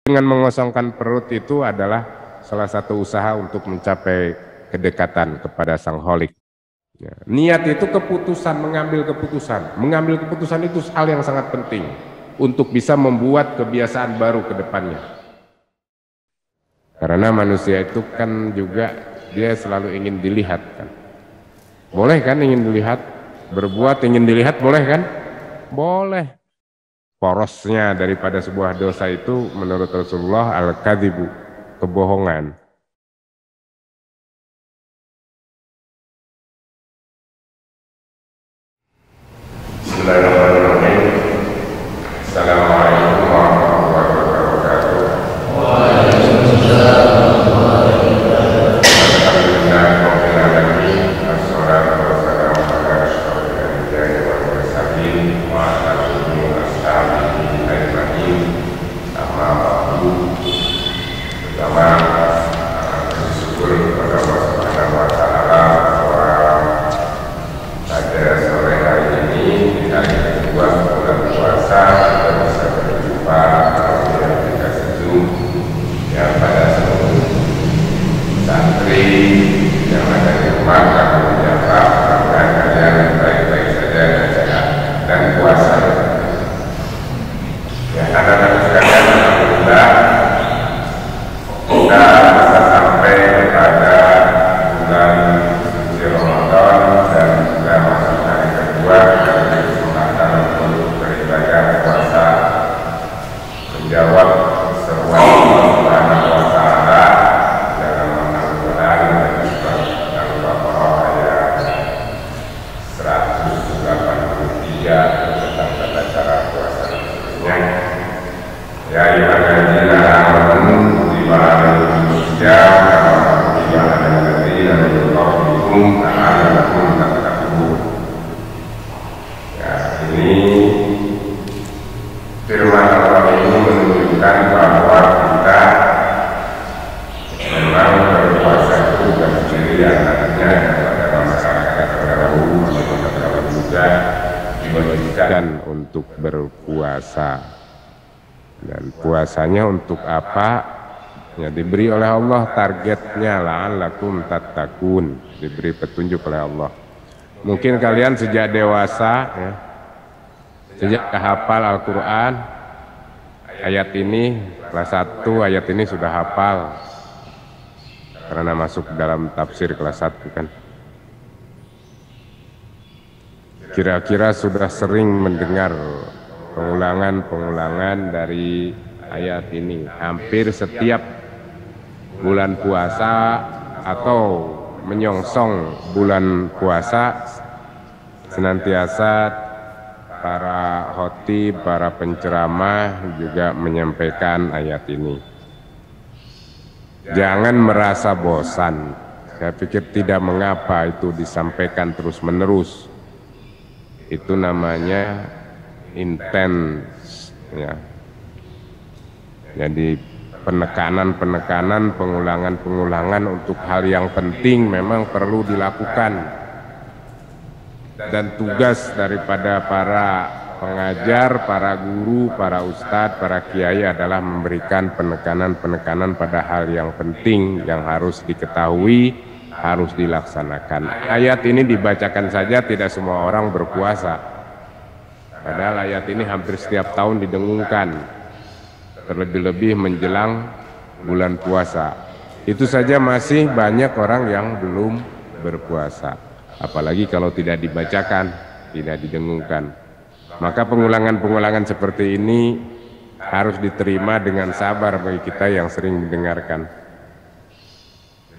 Dengan mengosongkan perut itu adalah salah satu usaha untuk mencapai kedekatan kepada Sang Holik. Ya, niat itu keputusan, mengambil keputusan. Mengambil keputusan itu hal yang sangat penting untuk bisa membuat kebiasaan baru ke depannya. Karena manusia itu kan juga dia selalu ingin dilihat kan. Boleh kan ingin dilihat? Berbuat ingin dilihat boleh kan? Boleh. Porosnya daripada sebuah dosa itu menurut Rasulullah al-kadzibu, kebohongan. Bismillahirrahmanirrahim. Assalamualaikum warahmatullahi wabarakatuh. Waalaikumsalam warahmatullahi wabarakatuh. Alhamdulillahirabbil alamin. Wassalatu wassalamu ala asyrofil anbiya'i wal mursalin wa ala alihi wa sahbihi ajmain. Amma ba'du. Pertama, bersyukur kepada Allah Subhanahu wa taala bahwa pada sore hari ini di hari kedua bulan puasa kita bisa berjumpa yang kita sejuk yang pada seluruh santri yang ada di rumah kami menjaga agar kalian baik-baik saja dan sehat dan puasa. Ya, anak-anak sekalian, alhamdulillah kita bisa sampai kepada bulan suci Ramadan dan juga masuk hari kedua dari kesempatan untuk beribadah puasa, menjawab seruan Allah Subhanahu wa taala dalam Al-Qur'an dan surat Al-Baqarah ayat 183 tentang tata cara puasa seterusnya. Ya ayyuhalladzina amanu kutiba alaikumus syiyam kama kutiba alal ladzina min qablikum la'allakum tattaqun. Ya, ini firman Allah ini menunjukkan bahwa kita memang berpuasa itu bukan sendirian, artinya pada masyarakat terdahulu masyarakat juga diwajibkan untuk berpuasa. Dan puasanya untuk apa? Ya, diberi oleh Allah targetnya la'allakum tattaqun, diberi petunjuk oleh Allah. Mungkin kalian sejak dewasa ya, sejak hafal Al-Quran, ayat ini kelas 1 ayat ini sudah hafal karena masuk dalam tafsir kelas 1 kan. Kira-kira sudah sering mendengar pengulangan dari ayat ini. Hampir setiap bulan puasa atau menyongsong bulan puasa senantiasa para khotib, para penceramah juga menyampaikan ayat ini. Jangan merasa bosan. Saya pikir tidak mengapa itu disampaikan terus-menerus. Itu namanya intens ya. Jadi penekanan, pengulangan untuk hal yang penting memang perlu dilakukan. Dan tugas daripada para pengajar, para guru, para ustadz, para kiai adalah memberikan penekanan pada hal yang penting yang harus diketahui, harus dilaksanakan. Ayat ini dibacakan saja tidak semua orang berpuasa. Padahal ayat ini hampir setiap tahun didengungkan, terlebih-lebih menjelang bulan puasa. Itu saja masih banyak orang yang belum berpuasa. Apalagi kalau tidak dibacakan, tidak didengungkan. Maka pengulangan seperti ini harus diterima dengan sabar bagi kita yang sering mendengarkan.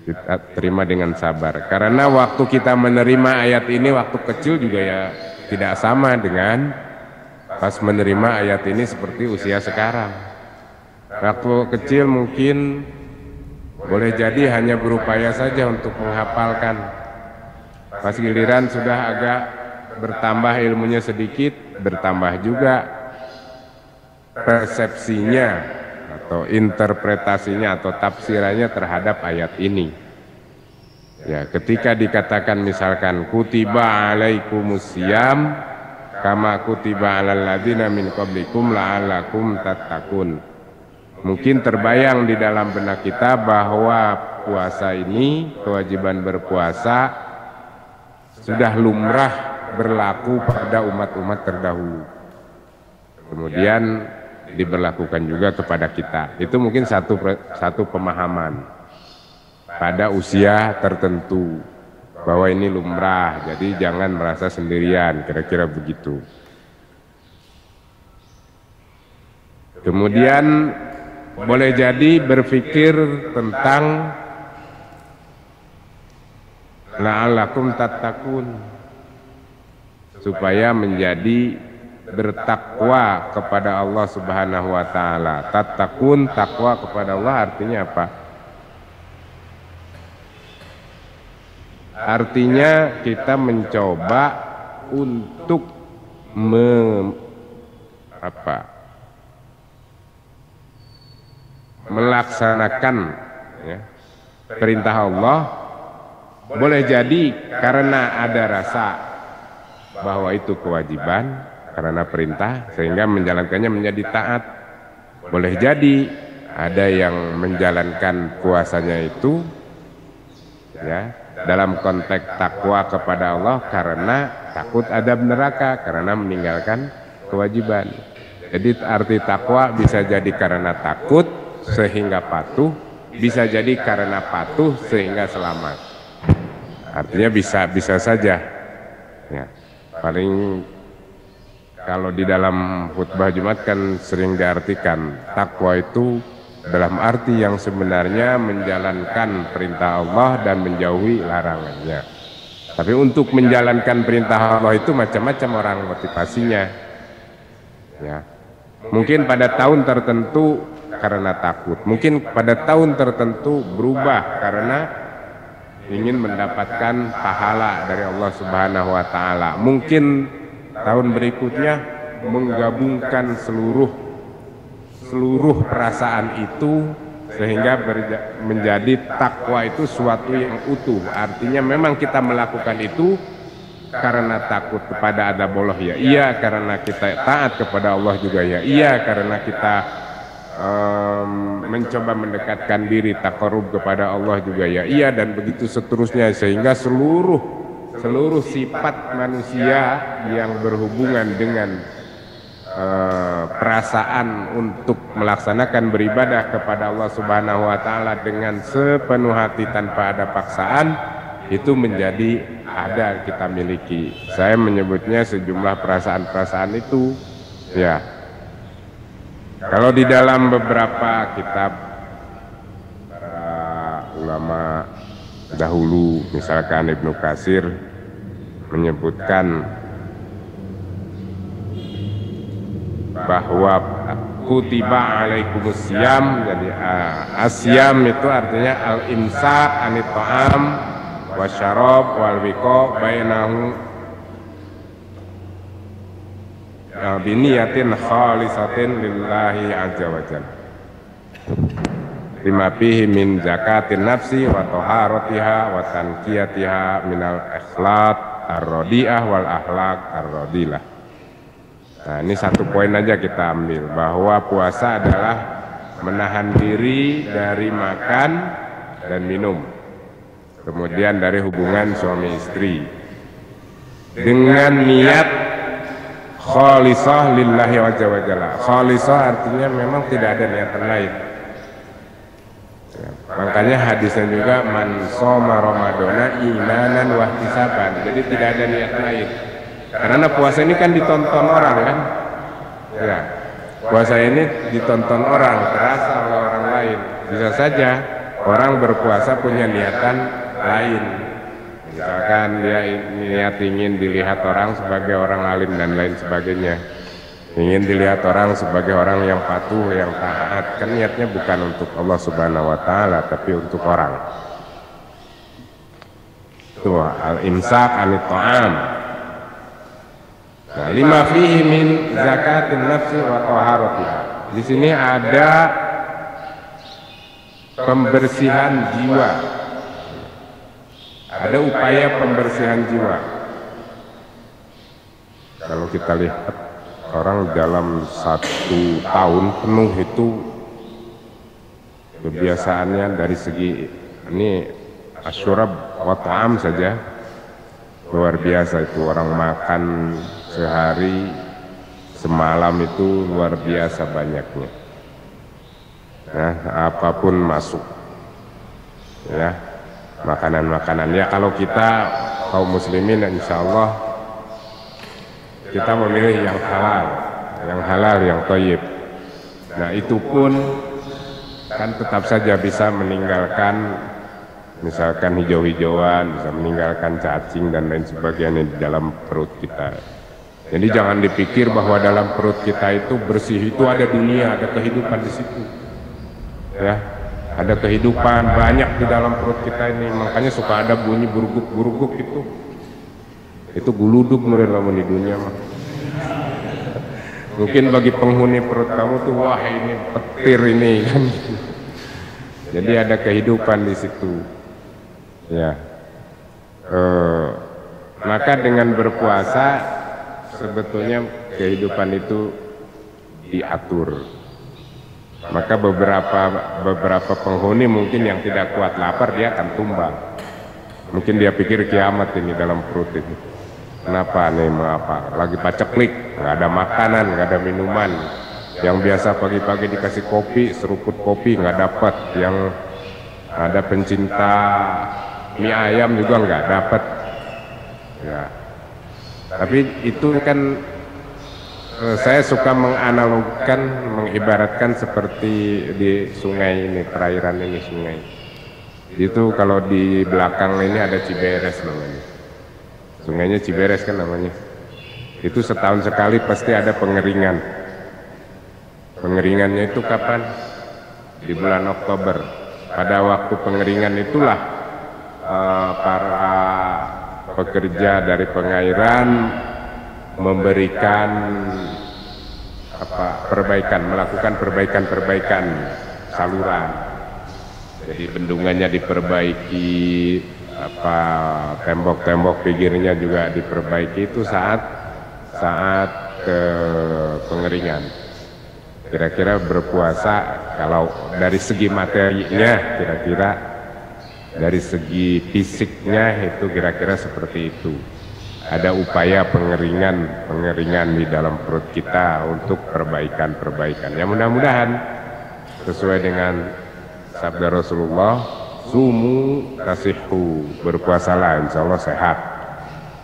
Kita terima dengan sabar. Karena waktu kita menerima ayat ini waktu kecil juga ya tidak sama dengan pas menerima ayat ini seperti usia sekarang. Waktu kecil mungkin boleh jadi hanya berupaya saja untuk menghafalkan. Pas giliran sudah agak bertambah ilmunya sedikit, bertambah juga persepsinya atau interpretasinya atau tafsirannya terhadap ayat ini. Ya, ketika dikatakan misalkan kutiba alaikumus syiyam kama kutiba alal ladzina min qablikum la'allakum tattaqun, Mungkin terbayang di dalam benak kita bahwa puasa ini, kewajiban berpuasa sudah lumrah berlaku pada umat-umat terdahulu. Kemudian diberlakukan juga kepada kita. Itu mungkin satu pemahaman pada usia tertentu bahwa ini lumrah, jadi jangan merasa sendirian, kira-kira begitu. Kemudian boleh jadi berpikir tentang la'allakum tattaqun, supaya menjadi bertakwa kepada Allah Subhanahu wa taala. Tattaqun, takwa kepada Allah artinya apa? Artinya kita mencoba untuk melaksanakan ya, perintah Allah. Boleh jadi karena ada rasa bahwa itu kewajiban, karena perintah sehingga menjalankannya menjadi taat. Boleh jadi ada yang menjalankan puasanya itu ya dalam konteks takwa kepada Allah karena takut adab neraka, karena meninggalkan kewajiban. Jadi arti takwa bisa jadi karena takut sehingga patuh, bisa jadi karena patuh sehingga selamat. Artinya bisa saja ya. Paling kalau di dalam khutbah Jumat kan sering diartikan takwa itu dalam arti yang sebenarnya menjalankan perintah Allah dan menjauhi larangannya. Tapi untuk menjalankan perintah Allah itu macam-macam orang motivasinya ya. Mungkin pada tahun tertentu karena takut, mungkin pada tahun tertentu berubah karena ingin mendapatkan pahala dari Allah Subhanahu wa taala. Mungkin tahun berikutnya menggabungkan seluruh perasaan itu sehingga menjadi takwa itu suatu yang utuh. Artinya memang kita melakukan itu karena takut kepada adab Allah ya iya, karena kita taat kepada Allah juga ya iya, karena kita mencoba mendekatkan diri taqarrub kepada Allah juga ya iya, dan begitu seterusnya, sehingga seluruh sifat manusia yang berhubungan dengan perasaan untuk melaksanakan beribadah kepada Allah Subhanahu wa taala dengan sepenuh hati tanpa ada paksaan itu menjadi ada kita miliki. Saya menyebutnya sejumlah perasaan-perasaan itu ya. Kalau di dalam beberapa kitab para ulama dahulu, misalkan Ibnu Katsir menyebutkan bahwa kutiba alaikumusiyam, jadi asyam itu artinya al-imsak anit ta'am wasyarab wal wiqa bainahu biniyatin khalisatin lillahi azza wa jalla lima fihi min zakatin nafsi wa taharatiha wa tanqiyatiha minal akhlaq ar-radi'ah wal akhlaq ar-radilah. Nah, ini satu poin aja kita ambil, bahwa puasa adalah menahan diri dari makan dan minum, kemudian dari hubungan suami istri dengan niat khalisah lillahi wa jalla. Khalisah artinya memang tidak ada niatan lain ya, makanya hadisnya juga man shoma ramadhana imanan wa ihtisaban, jadi tidak ada niat lain. Karena puasa ini kan ditonton orang kan ya, puasa ini ditonton orang, terasa oleh orang lain. Bisa saja orang berpuasa punya niatan lain, misalkan dia niat ingin dilihat orang sebagai orang alim dan lain sebagainya, ingin dilihat orang sebagai orang yang patuh, yang taat, kan niatnya bukan untuk Allah Subhanahu wa taala tapi untuk orang. Itu al-imsak anit ta'am. Nah, lima fihi min zakatin nafsi wa taharatiha. Di sini ada pembersihan jiwa. Ada upaya pembersihan jiwa. Kalau kita lihat orang dalam 1 tahun penuh itu kebiasaannya dari segi ini asyurab wa ta'am saja luar biasa. Itu orang makan sehari semalam itu luar biasa banyaknya. Nah, apapun masuk ya, makanan-makanan ya. Kalau kita kaum muslimin insya Allah kita memilih yang halal, yang thayyib. Nah, itu pun kan tetap saja bisa meninggalkan misalkan hijau-hijauan, bisa meninggalkan cacing dan lain sebagainya di dalam perut kita. Jadi jangan dipikir bahwa dalam perut kita itu bersih, itu ada dunia, ada kehidupan di situ. Ya, ada kehidupan banyak di dalam perut kita ini, makanya suka ada bunyi buruguk-buruguk itu. Itu guluduk mereka di dunia mah. Mungkin bagi penghuni perut kamu tuh wah ini petir ini kan. Jadi ada kehidupan di situ. Ya. Maka dengan berpuasa sebetulnya kehidupan itu diatur. Maka beberapa penghuni mungkin yang tidak kuat lapar dia akan tumbang. Mungkin dia pikir kiamat ini dalam perut ini. Kenapa nih, apa? Lagi paceklik, nggak ada makanan, nggak ada minuman. Yang biasa pagi-pagi dikasih kopi, seruput kopi nggak dapat. Yang ada pencinta mie ayam juga nggak dapat. Ya. Tapi itu kan saya suka menganalogkan, mengibaratkan seperti di sungai ini, perairan ini sungai. Itu kalau di belakang ini ada Ciberes namanya. Sungainya Ciberes kan namanya. Itu setahun sekali pasti ada pengeringan. Pengeringannya itu kapan? Di bulan Oktober. Pada waktu pengeringan itulah para pekerja dari pengairan memberikan perbaikan, melakukan perbaikan saluran. Jadi bendungannya diperbaiki, tembok-tembok pinggirnya juga diperbaiki. Itu saat ke pengeringan. Kira-kira berpuasa kalau dari segi materinya, kira-kira dari segi fisiknya itu kira-kira seperti itu. Ada upaya pengeringan di dalam perut kita untuk perbaikan. Ya mudah-mudahan sesuai dengan sabda Rasulullah, sumu tasihhu, berpuasalah insya Allah sehat.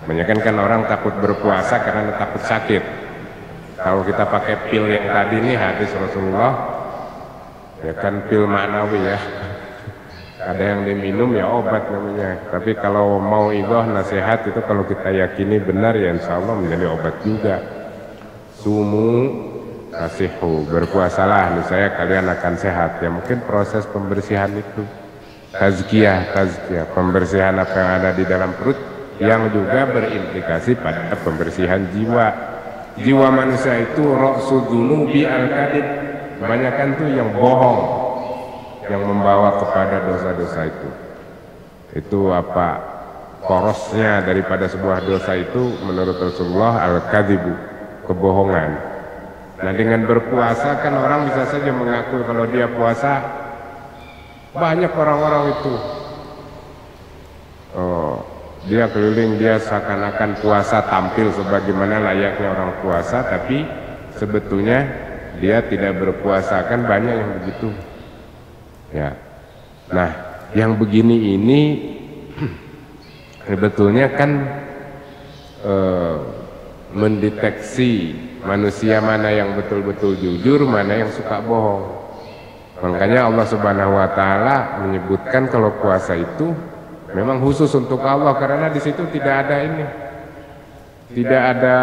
Banyak kan orang takut berpuasa karena takut sakit. Kalau kita pakai pil yang tadi nih hadis Rasulullah, ya kan pil maknawi ya. Ada yang diminum ya obat namanya. Tapi kalau mau idoh nasihat itu kalau kita yakini benar ya insya Allah menjadi obat juga. Sumu tasihhu, berpuasalah niscaya kalian akan sehat. Ya mungkin proses pembersihan itu. Tazkiyah, pembersihan apa yang ada di dalam perut yang juga berimplikasi pada pembersihan jiwa. Jiwa manusia itu ra'su dzunubi al-kadhib. Kebanyakan tuh yang bohong, yang membawa kepada dosa-dosa itu. Itu porosnya daripada sebuah dosa itu menurut Rasulullah al-kadhibu, kebohongan. Nah dengan berpuasa kan orang bisa saja mengaku kalau dia puasa. Banyak orang-orang itu dia keliling, dia seakan-akan puasa, tampil sebagaimana layaknya orang puasa, tapi sebetulnya dia tidak berpuasa. Kan banyak yang begitu ya. Nah yang begini ini sebetulnya kan mendeteksi manusia mana yang betul-betul jujur, mana yang suka bohong. Makanya Allah Subhanahu wa taala menyebutkan kalau puasa itu memang khusus untuk Allah, karena di situ tidak ada ini. Tidak ada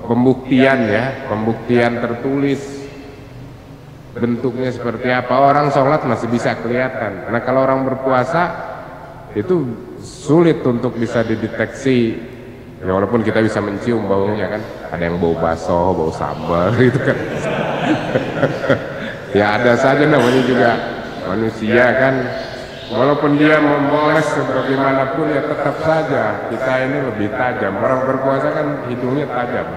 pembuktian ya, pembuktian tertulis bentuknya seperti apa. Orang sholat masih bisa kelihatan. Nah kalau orang berpuasa itu sulit untuk bisa dideteksi. Ya walaupun kita bisa mencium baunya kan, ada yang bau baso, bau sambal gitu kan. Ya ada saja namanya juga manusia kan, walaupun dia memoles sebagaimanapun ya tetap saja kita ini lebih tajam. Orang berpuasa kan hidungnya tajam.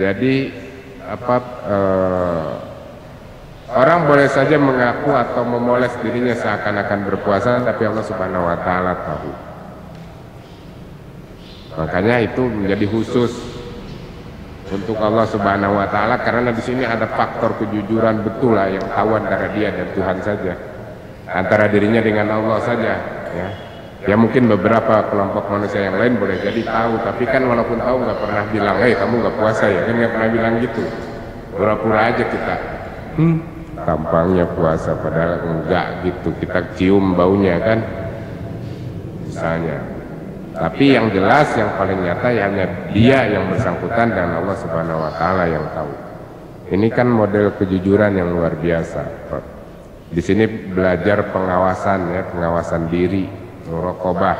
Jadi orang boleh saja mengaku atau memoles dirinya seakan-akan berpuasa, tapi Allah Subhanahu wa taala tahu. Makanya itu menjadi khusus untuk Allah Subhanahu wa taala, karena di sini ada faktor kejujuran betul lah yang tahu antara dia dan Tuhan saja, antara dirinya dengan Allah saja, ya. Ya mungkin beberapa kelompok manusia yang lain boleh jadi tahu, tapi kan walaupun tahu nggak pernah bilang, kamu nggak puasa ya, kan nggak pernah bilang gitu. Pura-pura aja kita, tampangnya puasa padahal enggak gitu, kita cium baunya kan, misalnya. Tapi yang jelas, yang paling nyata ya hanya dia yang bersangkutan dan Allah Subhanahu wa taala yang tahu. Ini kan model kejujuran yang luar biasa. Di sini belajar pengawasan, ya, pengawasan diri, muraqabah,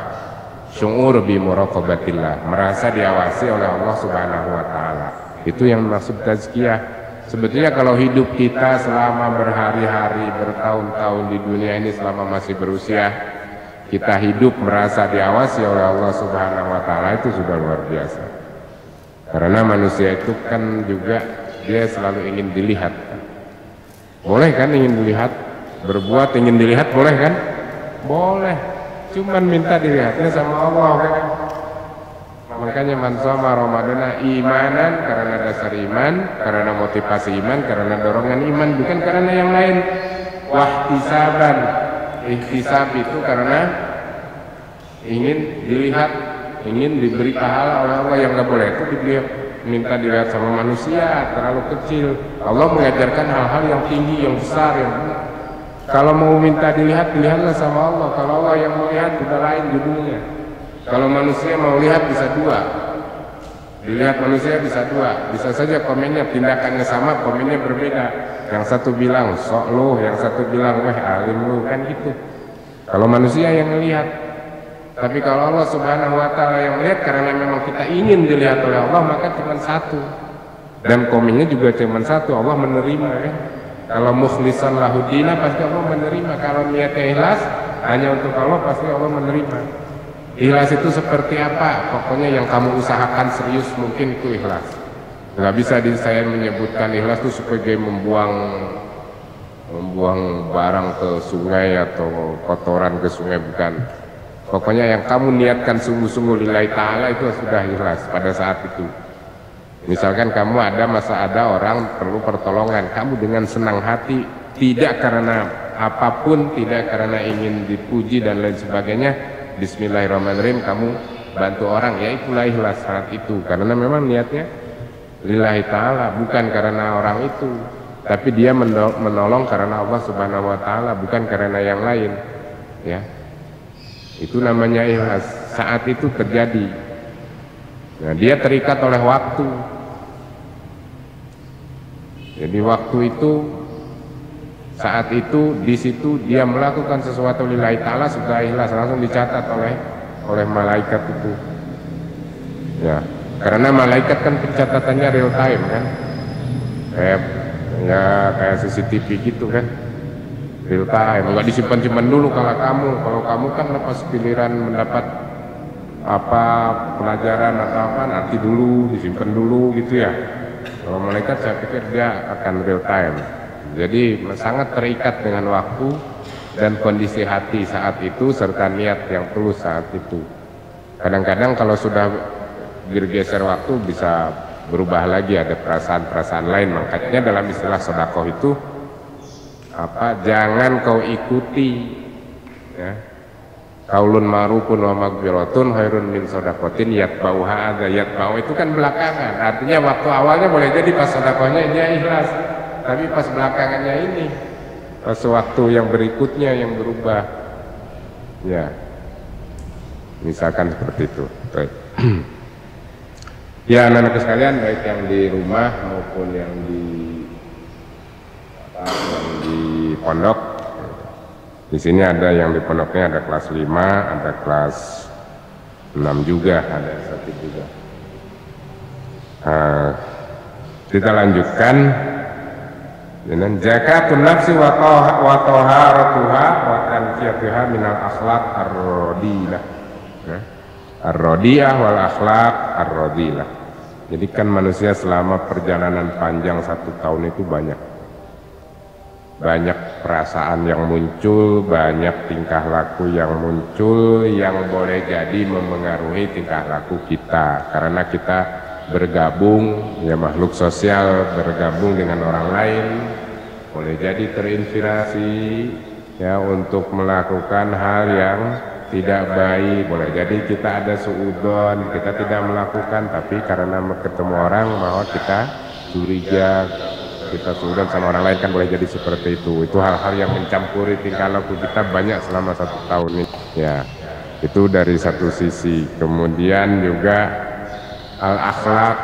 syu'ur bi muraqabatillah, merasa diawasi oleh Allah Subhanahu wa taala. Itu yang maksud tazkiyah. Sebetulnya kalau hidup kita selama berhari-hari, bertahun-tahun di dunia ini, selama masih berusia, kita hidup merasa diawasi oleh Allah Subhanahu wa taala, itu sudah luar biasa. Karena manusia itu kan juga dia selalu ingin dilihat. Boleh kan ingin dilihat? Berbuat ingin dilihat boleh kan? Boleh. Cuman minta dilihatnya sama Allah kan? Makanya man shoma Ramadana imanan, karena dasar iman, karena motivasi iman, karena dorongan iman, bukan karena yang lain. Wahtisaban, ihtisab itu karena ingin dilihat, ingin diberi pahala oleh Allah. Yang nggak boleh itu minta dilihat sama manusia, terlalu kecil. Allah mengajarkan hal-hal yang tinggi, yang besar, yang benar. Kalau mau minta dilihat, dilihatlah sama Allah. Kalau Allah yang melihat, sudah lain judulnya. Kalau manusia mau lihat bisa dua, dilihat manusia bisa dua, bisa saja komennya tindakannya sama, komennya berbeda. Yang satu bilang sok lu, yang satu bilang weh alim lu, kan gitu. Kalau manusia yang melihat, tapi kalau Allah Subhanahu wa taala yang melihat, karena memang kita ingin dilihat oleh Allah, maka cuma satu. Dan komennya juga cuma satu, Allah menerima ya. Kalau mukhlisan lahudina pasti Allah menerima. Kalau niatnya ikhlas hanya untuk Allah, pasti Allah menerima. Ikhlas itu seperti apa? Pokoknya yang kamu usahakan serius mungkin itu ikhlas. Nggak bisa saya menyebutkan ikhlas itu sebagai membuang barang ke sungai atau kotoran ke sungai, bukan. Pokoknya yang kamu niatkan sungguh-sungguh lillahi ta'ala itu sudah ikhlas pada saat itu. Misalkan kamu ada orang perlu pertolongan, kamu dengan senang hati, tidak karena apapun, tidak karena ingin dipuji dan lain sebagainya, bismillahirrahmanirrahim kamu bantu orang, ya itulah ikhlas saat itu, karena memang niatnya lillahi ta'ala, bukan karena orang itu, tapi dia menolong karena Allah Subhanahu wa taala, bukan karena yang lain, ya. Itu namanya ikhlas. Saat itu terjadi. Nah, dia terikat oleh waktu. Jadi waktu itu, saat itu, di situ dia melakukan sesuatu lillahi ta'ala, sudah ikhlas, langsung dicatat oleh malaikat itu. Ya, karena malaikat kan pencatatannya real time kan, kayak CCTV gitu kan, real time, nggak disimpan-simpan dulu. Kalau kamu kan lepas giliran mendapat apa pelajaran atau apa, nanti dulu disimpan dulu gitu ya. Kalau malaikat saya pikir dia akan real time. Jadi sangat terikat dengan waktu dan kondisi hati saat itu serta niat yang tulus saat itu. Kadang-kadang kalau sudah bergeser waktu bisa berubah lagi, ada perasaan-perasaan lain. Makanya dalam istilah sedekah itu jangan kau ikuti, ya. Qaulun ma'rufun wa maghfiratun khairun min shadaqatin yatba'uha adza. Yatba'u itu kan belakangan. Artinya waktu awalnya boleh jadi pas sedekahnya dia ikhlas. Tapi pas belakangannya ini, pas waktu yang berikutnya yang berubah, ya, misalkan seperti itu. Ya anak-anak sekalian, baik yang di rumah maupun yang di pondok, di sini ada yang di pondoknya ada kelas 5, ada kelas 6 juga, ada S1 juga. Kita lanjutkan. Dengan zakatun nafsi wa taharatuha wa tanqiyatuha minal akhlaq ar-radilah. Ar-radiyah wal akhlaq ar-radilah. Jadi kan manusia selama perjalanan panjang 1 tahun itu banyak perasaan yang muncul, banyak tingkah laku yang muncul yang boleh jadi memengaruhi tingkah laku kita, karena kita bergabung, ya makhluk sosial bergabung dengan orang lain, boleh jadi terinspirasi ya untuk melakukan hal yang tidak baik, boleh jadi kita ada suudzon, kita tidak melakukan, tapi karena ketemu orang bahwa kita curiga, kita suudzon sama orang lain, kan boleh jadi seperti itu. Itu hal-hal yang mencampuri tingkah laku kita banyak selama 1 tahun ini ya. Itu dari satu sisi. Kemudian juga al-akhlak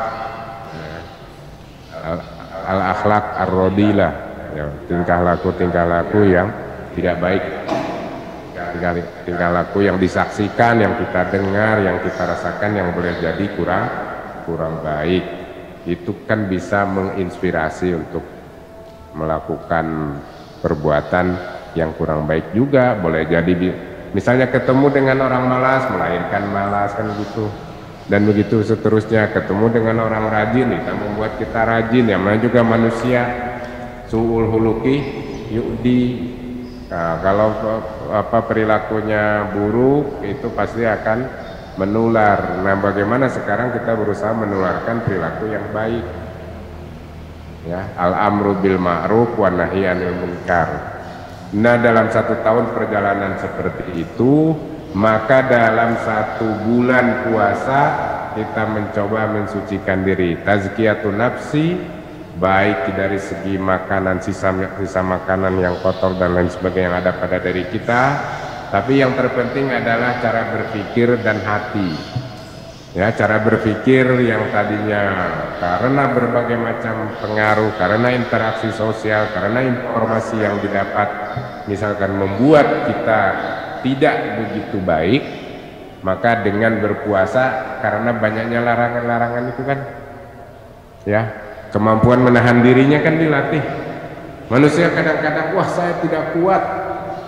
al-akhlak ar-radilah ya, tingkah laku yang tidak baik, tingkah laku yang disaksikan, yang kita dengar, yang kita rasakan, yang boleh jadi kurang baik. Itu kan bisa menginspirasi untuk melakukan perbuatan yang kurang baik juga. Boleh jadi misalnya ketemu dengan orang malas, melahirkan malas, kan gitu, dan begitu seterusnya. Ketemu dengan orang rajin, itu membuat kita rajin, yang mana juga manusia su'ul huluki yu'di. Nah, kalau perilakunya buruk itu pasti akan menular. Nah, bagaimana sekarang kita berusaha menularkan perilaku yang baik ya, al-amru bil ma'ruf wa nahyi 'anil munkar. Nah, dalam 1 tahun perjalanan seperti itu, maka dalam 1 bulan puasa kita mencoba mensucikan diri, tazkiyatun nafsi, baik dari segi makanan, sisa makanan yang kotor dan lain sebagainya yang ada pada diri kita. Tapi yang terpenting adalah cara berpikir dan hati ya, cara berpikir yang tadinya karena berbagai macam pengaruh, karena interaksi sosial, karena informasi yang didapat misalkan membuat kita tidak begitu baik, maka dengan berpuasa, karena banyaknya larangan-larangan itu kan ya, kemampuan menahan dirinya kan dilatih. Manusia kadang-kadang, wah saya tidak kuat,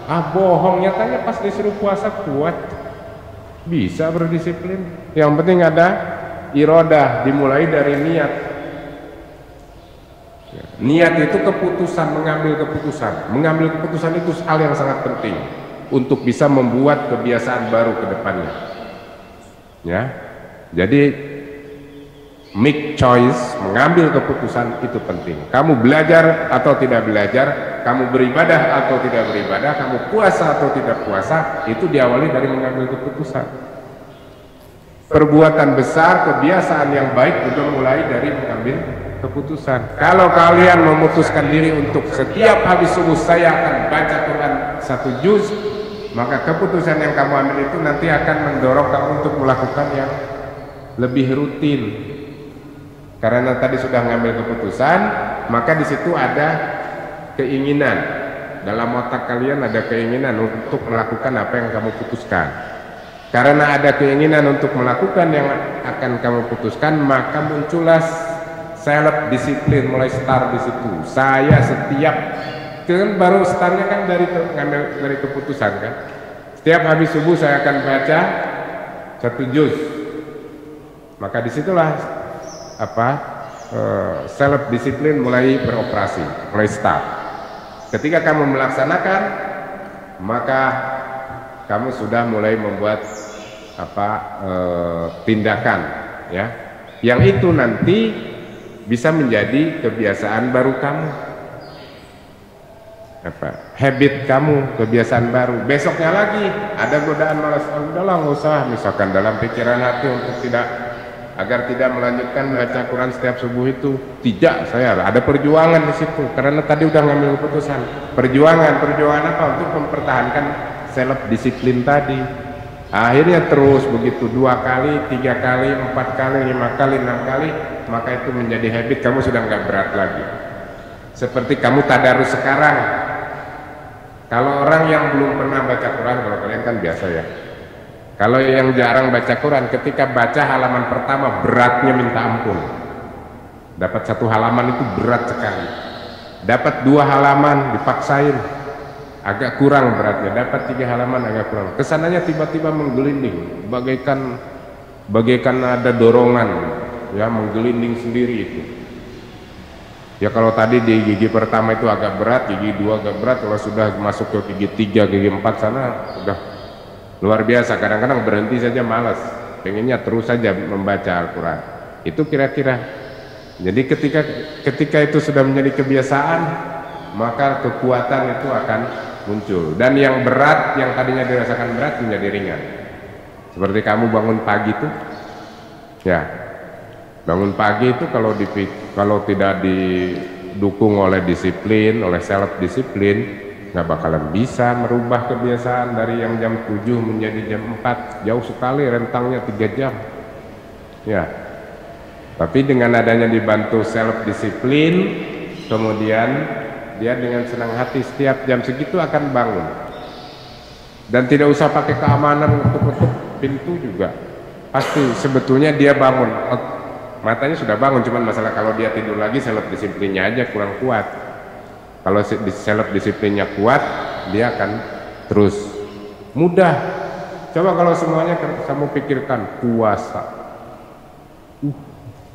bohong, nyatanya pas disuruh puasa kuat, bisa berdisiplin. Yang penting ada iradah, dimulai dari niat. Niat itu keputusan, mengambil keputusan itu hal yang sangat penting untuk bisa membuat kebiasaan baru ke depannya ya. Jadi make choice, mengambil keputusan itu penting. Kamu belajar atau tidak belajar, kamu beribadah atau tidak beribadah, kamu puasa atau tidak puasa, itu diawali dari mengambil keputusan. Perbuatan besar, kebiasaan yang baik juga mulai dari mengambil keputusan. Kalau kalian memutuskan diri untuk setiap habis subuh saya akan baca Quran 1 juz, maka keputusan yang kamu ambil itu nanti akan mendorong kamu untuk melakukan yang lebih rutin. Karena tadi sudah mengambil keputusan, maka di situ ada keinginan. Dalam otak kalian ada keinginan untuk melakukan apa yang kamu putuskan. Karena ada keinginan untuk melakukan yang akan kamu putuskan, maka muncullah self disiplin, mulai start di situ. Saya setiap, kan baru startnya kan ngambil dari keputusan kan. Setiap habis subuh saya akan baca 1 juz. Maka disitulah self disiplin mulai beroperasi, mulai start. Ketika kamu melaksanakan, maka kamu sudah mulai membuat tindakan ya, yang itu nanti bisa menjadi kebiasaan baru kamu, habit kamu, kebiasaan baru. Besoknya lagi ada godaan malas, udahlah nggak usah, misalkan dalam pikiran hati untuk agar tidak melanjutkan baca Quran setiap subuh itu, tidak, saya ada perjuangan di situ karena tadi udah ngambil keputusan. Perjuangan apa? Untuk mempertahankan self disiplin tadi. Akhirnya terus begitu 2 kali, 3 kali, 4 kali, 5 kali, 6 kali, maka itu menjadi habit. Kamu sudah nggak berat lagi. Seperti kamu tadarus sekarang. Kalau orang yang belum pernah baca Quran, kalau kalian kan biasa ya. Kalau yang jarang baca Quran, ketika baca halaman pertama beratnya minta ampun. Dapat 1 halaman itu berat sekali. Dapat 2 halaman dipaksain, agak kurang beratnya. Dapat 3 halaman agak kurang. Kesananya tiba-tiba menggelinding, bagaikan ada dorongan ya menggelinding sendiri itu. Ya kalau tadi di gigi pertama itu agak berat, gigi 2 agak berat, kalau sudah masuk ke gigi 3, gigi 4 sana sudah luar biasa. Kadang-kadang berhenti saja malas, pengennya terus saja membaca Al-Quran. Itu kira-kira. Jadi ketika itu sudah menjadi kebiasaan, maka kekuatan itu akan muncul. Dan yang berat, yang tadinya dirasakan berat menjadi ringan. Seperti kamu bangun pagi itu, ya bangun pagi itu kalau tidak didukung oleh disiplin, oleh self disiplin, nggak bakalan bisa merubah kebiasaan dari yang jam 7 menjadi jam 4. Jauh sekali rentangnya 3 jam. Ya. Tapi dengan adanya dibantu self disiplin, kemudian dia dengan senang hati setiap jam segitu akan bangun. Dan tidak usah pakai keamanan untuk pintu juga. Pasti sebetulnya dia bangun. Matanya sudah bangun, cuman masalah kalau dia tidur lagi self disiplinnya aja kurang kuat. Kalau self disiplinnya kuat, dia akan terus mudah. Coba kalau semuanya kamu pikirkan puasa.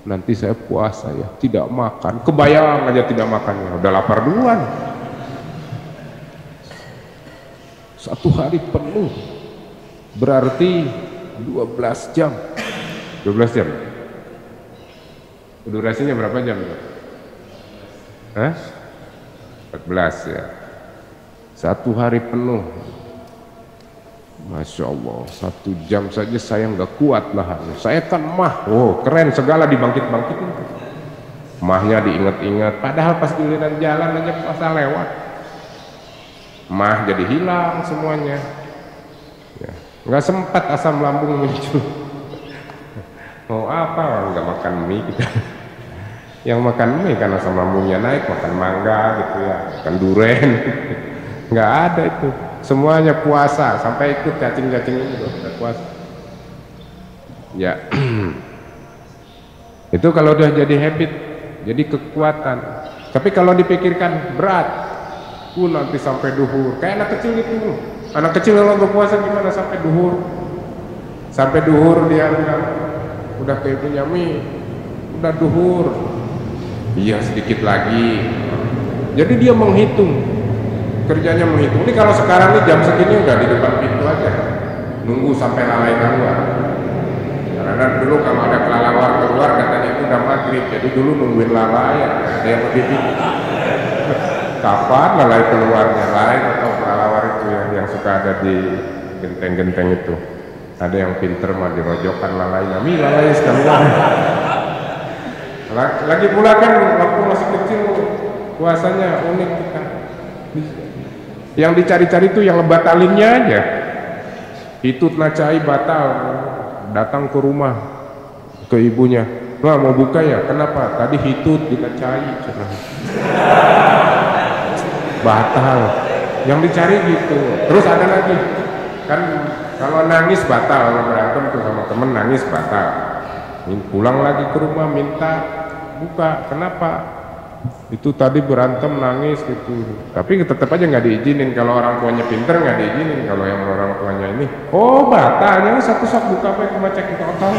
Nanti saya puasa ya, tidak makan. Kebayang aja tidak makannya, udah lapar duluan. 1 hari penuh berarti 12 jam. 12 jam. Durasinya berapa jam? Hah? 14 ya. 1 hari penuh. Masya Allah, 1 jam saja saya nggak kuat lah. Saya kan mah, oh keren segala dibangkit-bangkitin. Mahnya diingat-ingat, padahal pas giliran jalan aja puasa lewat. Mah jadi hilang semuanya. Ya. Nggak sempat asam lambung muncul. Mau apa? Nggak makan mie kita. Yang makan mie kan asam lambungnya naik, makan mangga gitu ya, makan duren. Nggak ada itu. Semuanya puasa, sampai ikut cacing-cacing ini loh, puasa. Ya. Itu kalau udah jadi habit, jadi kekuatan. Tapi kalau dipikirkan berat, nanti sampai duhur. Kayak anak kecil gitu. Anak kecil kalau berpuasa gimana sampai duhur? Sampai duhur dia bilang, udah kayak punya mie, udah duhur. Iya sedikit lagi. Jadi dia menghitung, kerjanya menghitung. Ini kalau sekarang nih jam segini udah di depan pintu aja, nunggu sampai lalai keluar. Karena dulu kalau ada kelelawar keluar katanya itu udah maghrib, jadi dulu nungguin lalai, ada yang lebih pintu. Kapan lalai keluarnya, lain atau kelelawar itu yang suka ada di genteng-genteng itu. Ada yang pinter mah dirojokkan lalainya, lalai sekali. Lagi pula kan waktu masih kecil puasanya unik kita. Yang dicari-cari itu yang ngebatalinnya aja. Hitut nacai batal, datang ke rumah ke ibunya, "Wah, mau buka ya? Kenapa? Tadi hitut dinacai." Batal. Yang dicari gitu. Terus ada lagi. Kan kalau nangis batal, kalau berantem tuh sama temen nangis batal. Pulang lagi ke rumah minta buka. Kenapa? Itu tadi berantem nangis gitu. Tapi tetap aja nggak diizinin. Kalau orang tuanya pinter nggak diizinin. Kalau yang orang tuanya ini, oh batalnya satu sok buka apa cuma cek itu otong.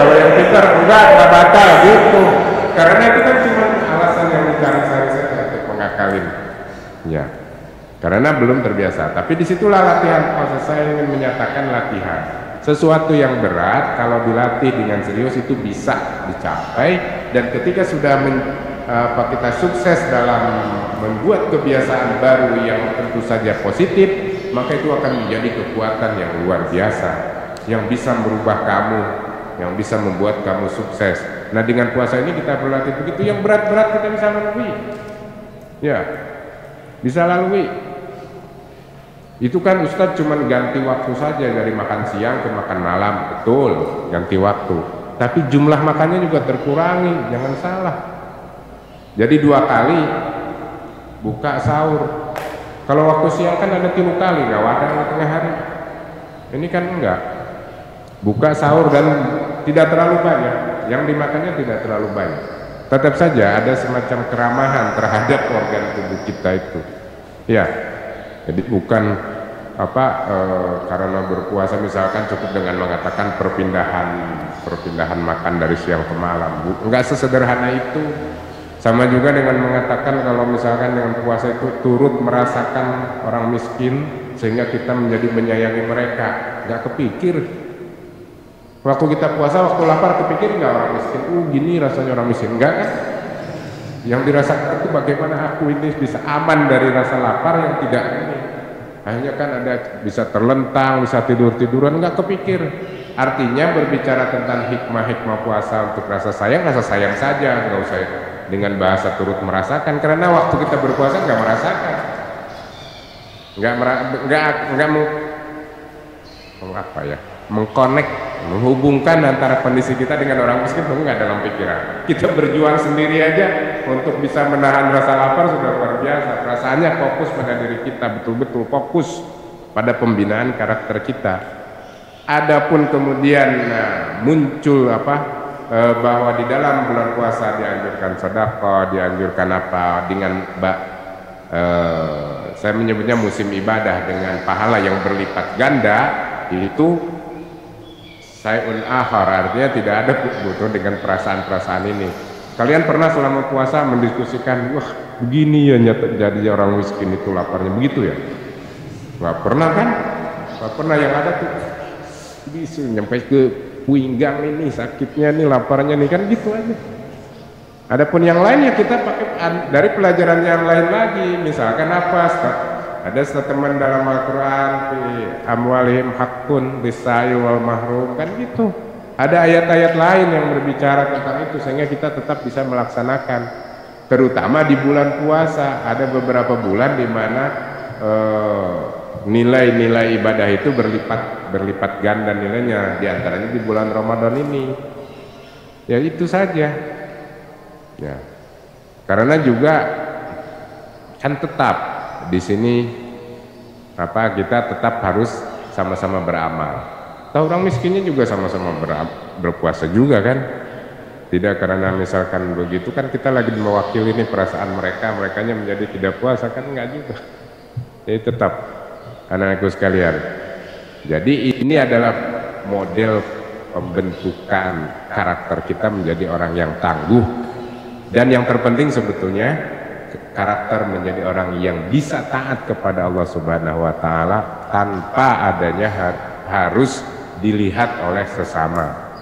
Kalau yang pinter enggak batal gitu. Karena itu kan cuma alasan yang dicari-cari saja untuk mengakalin. Ya. Karena belum terbiasa. Tapi disitulah latihan. Maksud saya ingin menyatakan latihan. Sesuatu yang berat kalau dilatih dengan serius itu bisa dicapai, dan ketika sudah kita sukses dalam membuat kebiasaan baru yang tentu saja positif, maka itu akan menjadi kekuatan yang luar biasa yang bisa merubah kamu, yang bisa membuat kamu sukses. Nah, dengan puasa ini kita berlatih begitu, yang berat-berat kita bisa lalui. Ya, bisa lalui. Itu kan Ustadz cuma ganti waktu saja dari makan siang ke makan malam, betul, ganti waktu. Tapi jumlah makannya juga terkurangi, jangan salah. Jadi 2 kali buka sahur. Kalau waktu siang kan ada 3 kali, nggak ada tengah hari. Ini kan enggak. Buka sahur dan tidak terlalu banyak, yang dimakannya tidak terlalu banyak. Tetap saja ada semacam keramahan terhadap organ tubuh kita itu. Ya. Jadi bukan karena berpuasa misalkan cukup dengan mengatakan perpindahan makan dari siang ke malam. Enggak sesederhana itu. Sama juga dengan mengatakan kalau misalkan dengan puasa itu turut merasakan orang miskin sehingga kita menjadi menyayangi mereka. Enggak kepikir. Waktu kita puasa, waktu lapar kepikir nggak orang miskin? Gini rasanya orang miskin. Enggak kan? Yang dirasakan itu bagaimana aku ini bisa aman dari rasa lapar yang tidak ini. Akhirnya kan ada bisa terlentang, bisa tidur-tiduran, nggak kepikir. Artinya berbicara tentang hikmah-hikmah puasa untuk rasa sayang saja, nggak usah dengan bahasa turut merasakan, karena waktu kita berpuasa nggak merasakan, mengkonek, menghubungkan antara kondisi kita dengan orang miskin itu nggak dalam pikiran. Kita berjuang sendiri aja untuk bisa menahan rasa lapar sudah luar biasa. Perasaannya fokus pada diri kita, betul-betul fokus pada pembinaan karakter kita. Adapun kemudian muncul bahwa di dalam bulan puasa dianjurkan sedekah, dianjurkan dengan saya menyebutnya musim ibadah dengan pahala yang berlipat ganda, itu sayun akhar, artinya tidak ada butuh dengan perasaan-perasaan ini. Kalian pernah selama puasa mendiskusikan, wah begini ya jadi orang miskin itu laparnya begitu ya? Nggak pernah kan? Nggak pernah. Yang ada tuh bisa nyampe ke pinggang ini sakitnya nih, laparnya nih, kan gitu aja. Adapun yang lainnya kita pakai dari pelajaran yang lain lagi, misalkan ada statement dalam Al-Quran fi amwalihim haqqun lis-sa'i wal mahrum, kan gitu. Ada ayat-ayat lain yang berbicara tentang itu sehingga kita tetap bisa melaksanakan, terutama di bulan puasa. Ada beberapa bulan di mana nilai-nilai ibadah itu berlipat ganda nilainya, diantaranya di bulan Ramadan ini. Ya itu saja ya, karena juga kan tetap di sini kita tetap harus sama-sama beramal. Tahu orang miskinnya juga sama-sama berpuasa juga kan. Tidak karena misalkan begitu kan kita lagi mewakili nih perasaan merekanya menjadi tidak puasa, kan enggak juga. Jadi tetap anak-anakku sekalian, jadi ini adalah model pembentukan karakter kita menjadi orang yang tangguh, dan yang terpenting sebetulnya karakter menjadi orang yang bisa taat kepada Allah Subhanahu wa Ta'ala tanpa adanya harus dilihat oleh sesama,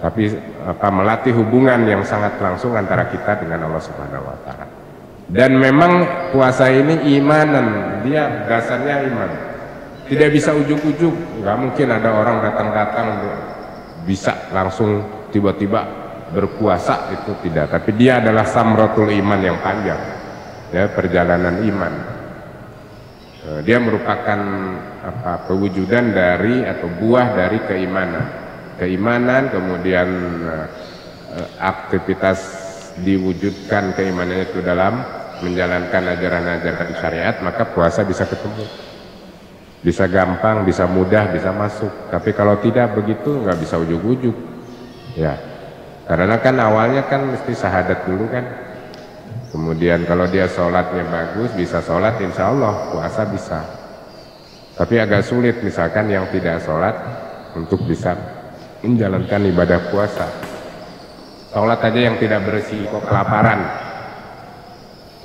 tapi melatih hubungan yang sangat langsung antara kita dengan Allah Subhanahu wa Ta'ala. Dan memang puasa ini imanan, dia dasarnya iman, tidak bisa ujuk-ujuk. Nggak mungkin ada orang datang-datang bisa langsung tiba-tiba berpuasa, itu tidak. Tapi dia adalah samratul iman yang panjang ya, perjalanan iman. Dia merupakan pewujudan dari atau buah dari keimanan, kemudian aktivitas diwujudkan keimanannya itu dalam menjalankan ajaran-ajaran syariat, maka puasa bisa ketemu, bisa gampang, bisa mudah, bisa masuk. Tapi kalau tidak begitu nggak bisa ujuk-ujuk ya, karena kan awalnya kan mesti syahadat dulu kan. Kemudian kalau dia sholatnya bagus, bisa sholat, insya Allah puasa bisa. Tapi agak sulit misalkan yang tidak sholat untuk bisa menjalankan ibadah puasa. Sholat aja yang tidak berisiko kelaparan,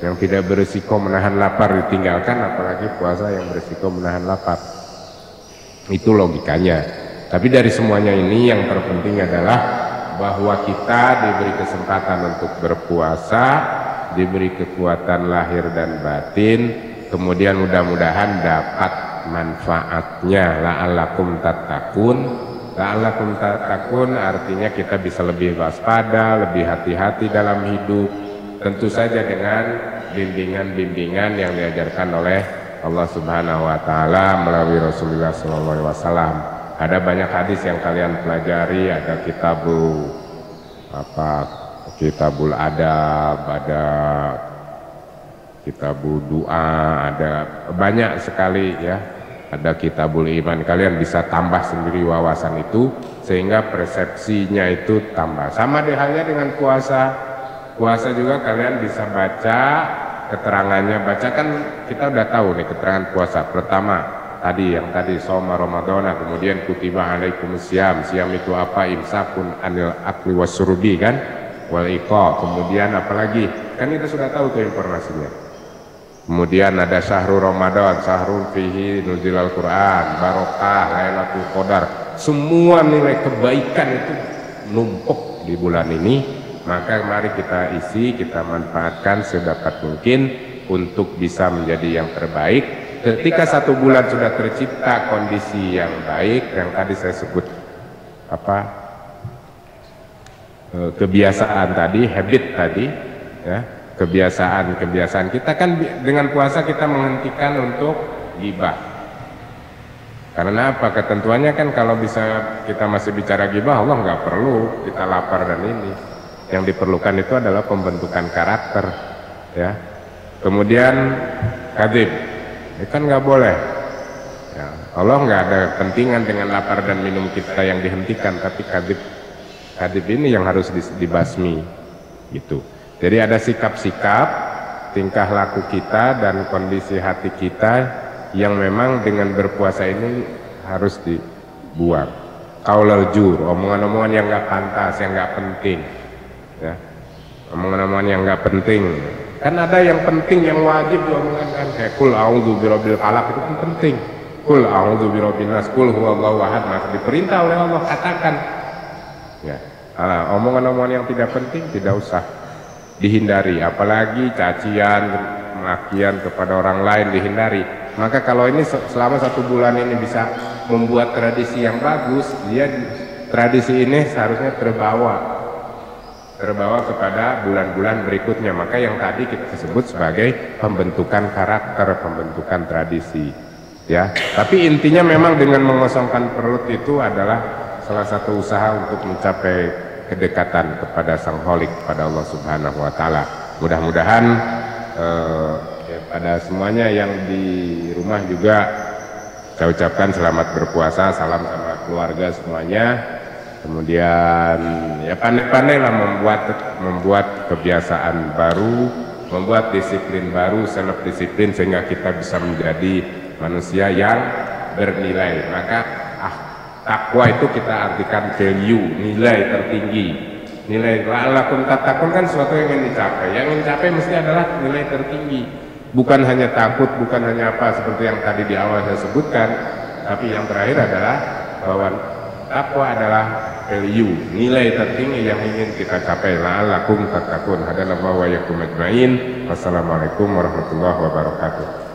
yang tidak berisiko menahan lapar ditinggalkan, apalagi puasa yang berisiko menahan lapar. Itu logikanya. Tapi dari semuanya ini yang terpenting adalah bahwa kita diberi kesempatan untuk berpuasa, diberi kekuatan lahir dan batin, kemudian mudah-mudahan dapat manfaatnya. La'allakum tattaqun. La'allakum tattaqun artinya kita bisa lebih waspada, lebih hati-hati dalam hidup, tentu saja dengan bimbingan-bimbingan yang diajarkan oleh Allah Subhanahu wa Ta'ala melalui Rasulullah SAW. Ada banyak hadis yang kalian pelajari, ada kitabul adab, ada kitabul doa, ada banyak sekali ya, ada kitabul iman. Kalian bisa tambah sendiri wawasan itu sehingga persepsinya itu tambah. Sama halnya dengan puasa juga kalian bisa baca keterangannya. Baca kan kita udah tahu nih keterangan puasa. Pertama, yang tadi soma Ramadana, kemudian kutiba alaikumus syiyam. Syiyam itu apa? Imsakun anil akli wasyurbi kan, wal iqa. Kemudian apalagi? Kan kita sudah tahu tuh informasinya. Kemudian ada syahrul Ramadan, syahrul fihi nuzilal Quran, barokah, Lailatul Qadar. Semua nilai kebaikan itu numpuk di bulan ini. Maka mari kita isi, kita manfaatkan sedapat mungkin untuk bisa menjadi yang terbaik. Ketika 1 bulan sudah tercipta kondisi yang baik, yang tadi saya sebut kebiasaan tadi, habit tadi, ya, kebiasaan kita kan dengan puasa kita menghentikan untuk ghibah. Karena apa? Ketentuannya kan kalau bisa kita masih bicara ghibah, Allah nggak perlu kita lapar dan ini. Yang diperlukan itu adalah pembentukan karakter, ya. Kemudian kadzib, kan nggak boleh. Ya, Allah nggak ada kepentingan dengan lapar dan minum kita yang dihentikan, tapi kadzib ini yang harus dibasmi, gitu. Jadi ada sikap-sikap, tingkah laku kita dan kondisi hati kita yang memang dengan berpuasa ini harus dibuang. Qaulul zur, omongan-omongan yang nggak pantas, yang nggak penting, ya. Omongan-omongan yang nggak penting. Kan ada yang penting, yang wajib diomongkan kan, kayak kul a'udzu birabbil falaq, itu kan penting. Kul a'udzu birabbin nas, kul huwallahu ahad, maka diperintah oleh Allah katakan. Ya, omongan-omongan yang tidak penting tidak usah dihindari, apalagi cacian, makian kepada orang lain dihindari. Maka kalau ini selama 1 bulan ini bisa membuat tradisi yang bagus, tradisi ini seharusnya terbawa kepada bulan-bulan berikutnya. Maka yang tadi kita sebut sebagai pembentukan karakter, pembentukan tradisi, ya. Tapi intinya memang dengan mengosongkan perut itu adalah salah satu usaha untuk mencapai kedekatan kepada Sang Kholik, kepada Allah Subhanahu wa Ta'ala. Mudah-mudahan ya, pada semuanya yang di rumah juga saya ucapkan selamat berpuasa, salam sama keluarga semuanya. Kemudian ya pandai-pandailah membuat kebiasaan baru, membuat disiplin baru, self disiplin, sehingga kita bisa menjadi manusia yang bernilai. Maka takwa itu kita artikan value, nilai tertinggi. Nilai la'allakum tattaqun kan sesuatu yang ingin dicapai. Yang ingin dicapai mesti adalah nilai tertinggi. Bukan hanya takut, bukan hanya apa seperti yang tadi di awal saya sebutkan, tapi yang terakhir adalah bahwa takwa adalah value, nilai tertinggi yang ingin kita capai. La'allakum tattaqun. Hadanallahu wa iyyakum ajmain. Wassalamualaikum warahmatullahi wabarakatuh.